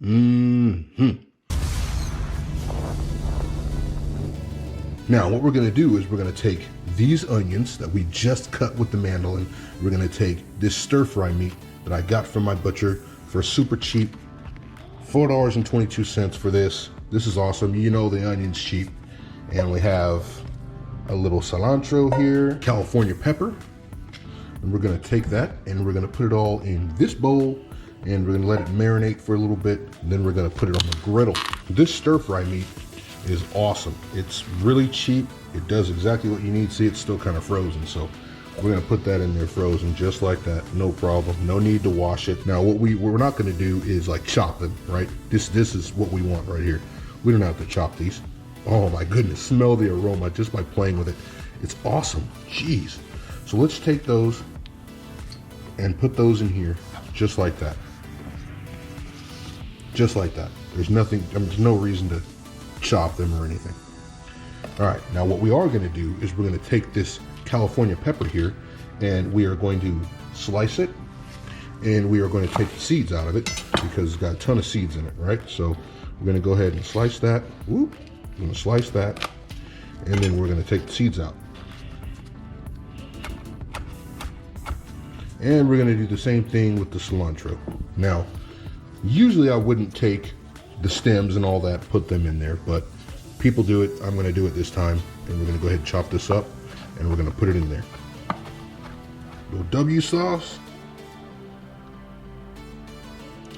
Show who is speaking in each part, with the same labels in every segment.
Speaker 1: Now, what we're gonna do is we're gonna take these onions that we just cut with the mandolin. We're gonna take this stir fry meat that I got from my butcher for super cheap, $4.22 for this. This is awesome. You know the onion's cheap. And we have a little cilantro here, California pepper. And we're gonna take that and we're gonna put it all in this bowl and we're gonna let it marinate for a little bit. And then we're gonna put it on the griddle. This stir fry meat is awesome. It's really cheap. It does exactly what you need. See, it's still kind of frozen. So we're gonna put that in there frozen just like that. No problem. No need to wash it. Now what we're not gonna do is like chop them, right? This is what we want right here. We don't have to chop these. Oh my goodness, smell the aroma just by playing with it. It's awesome. Jeez. So let's take those and put those in here just like that. Just like that. There's nothing, there's no reason to chop them or anything. All right, now what we are gonna do is we're gonna take this California pepper here and we are going to slice it and we are going to take the seeds out of it because it's got a ton of seeds in it, right? So we're gonna go ahead and slice that. Whoop. We're gonna slice that and then we're gonna take the seeds out. And we're gonna do the same thing with the cilantro. Now, usually I wouldn't take the stems and all that, put them in there, but people do it. I'm gonna do it this time. And we're gonna go ahead and chop this up and we're gonna put it in there. Little W sauce.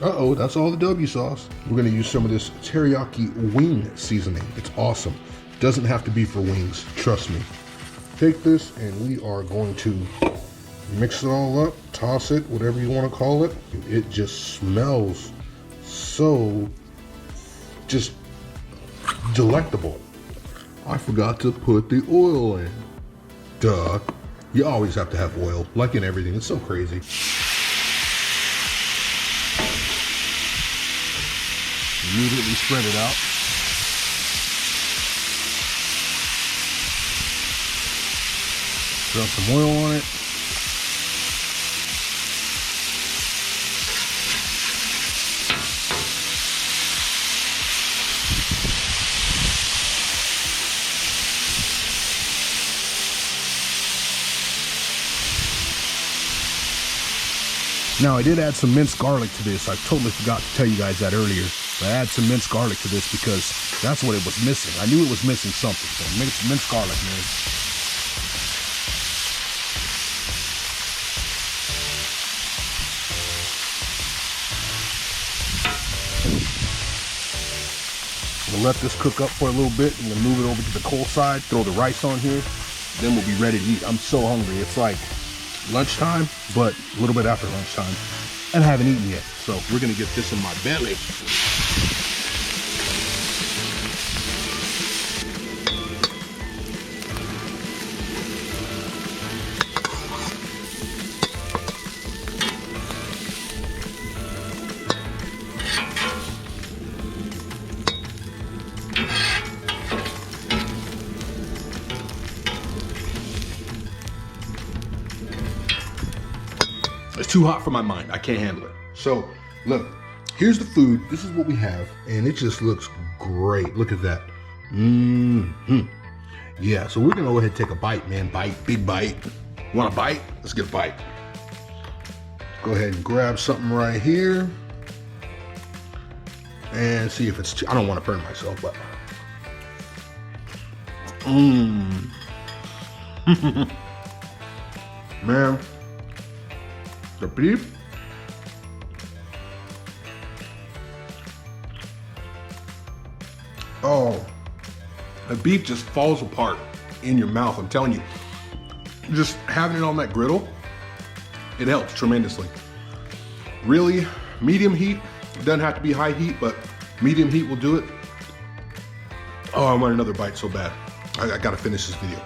Speaker 1: Uh-oh, that's all the W sauce. We're gonna use some of this teriyaki wing seasoning. It's awesome. Doesn't have to be for wings, trust me. Take this and we are going to mix it all up, toss it, whatever you wanna call it. It just smells so just delectable. I forgot to put the oil in. Duh. You always have to have oil, like in everything. It's so crazy. Immediately spread it out. Drop some oil on it. Now I did add some minced garlic to this. I totally forgot to tell you guys that earlier. I add some minced garlic to this because that's what it was missing. I knew it was missing something. So minced garlic, man. We'll let this cook up for a little bit and then move it over to the cold side, throw the rice on here, then we'll be ready to eat. I'm so hungry. It's like lunchtime, but a little bit after lunchtime, and I haven't eaten yet. So we're gonna get this in my belly. It's too hot for my mind. I can't handle it. So look, here's the food. This is what we have, and it just looks great. Look at that. Yeah, so we're gonna go ahead and take a bite, man. Bite, big bite. Want a bite? Let's get a bite. Go ahead and grab something right here and see if it's I don't want to burn myself, but man, the beef, oh, the beef just falls apart in your mouth. I'm telling you, just having it on that griddle, it helps tremendously. Really, medium heat. It doesn't have to be high heat, but medium heat will do it. Oh, I want another bite so bad. I gotta finish this video.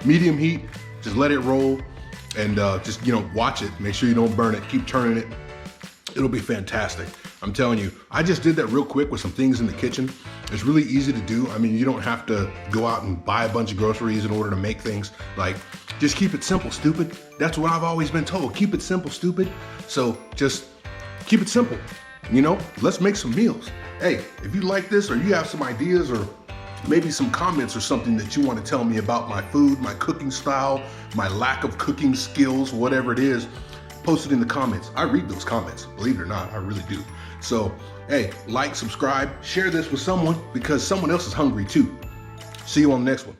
Speaker 1: Medium heat, just let it roll and just, you know, watch it. Make sure you don't burn it. Keep turning it. It'll be fantastic. I'm telling you, I just did that real quick with some things in the kitchen. It's really easy to do. I mean, you don't have to go out and buy a bunch of groceries in order to make things. Like, just keep it simple, stupid. That's what I've always been told. Keep it simple, stupid. So just keep it simple. You know, let's make some meals. Hey, if you like this or you have some ideas or maybe some comments or something that you want to tell me about my food, my cooking style, my lack of cooking skills, whatever it is, post it in the comments. I read those comments, believe it or not, I really do. So, hey, like, subscribe, share this with someone because someone else is hungry too. See you on the next one.